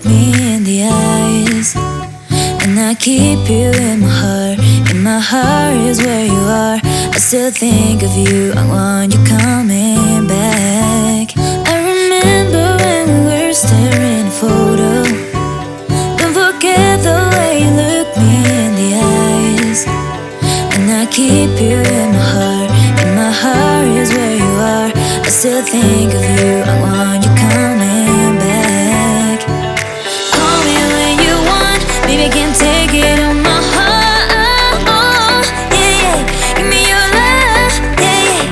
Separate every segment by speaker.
Speaker 1: me in the eyes. And I keep you in my heart. In my heart is where you are. I still think of you, I want you coming back. I remember when we were staring a photo. Don't forget the way you look me in the eyes. And I keep you in my heart. In my heart is where you are. I still think of you, I want you coming back. Call me when you want, baby, I can't take it on my heart. Oh, yeah, yeah, give me your love, yeah, yeah.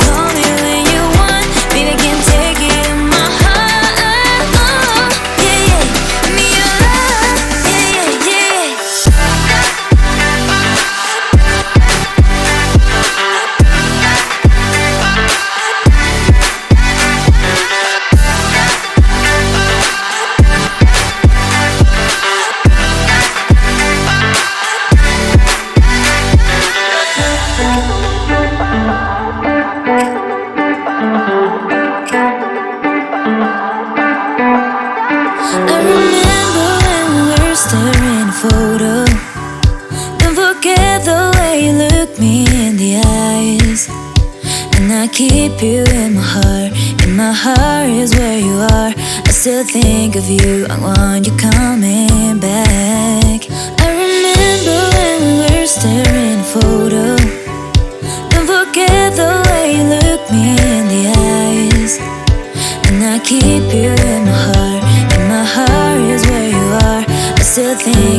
Speaker 1: Call me when you want, baby, I can't take it on my heart. Oh, yeah, yeah, give me your love, yeah, yeah, I remember when we were staring a photo. Don't forget the way you look me in the eyes. And I keep you in my heart. In my heart is where you are. I still think of you, I want you coming back. I remember when we were staring a photo. Don't forget the way you look me in the eyes. And I keep you in my heart. In my heart is where you are. I still think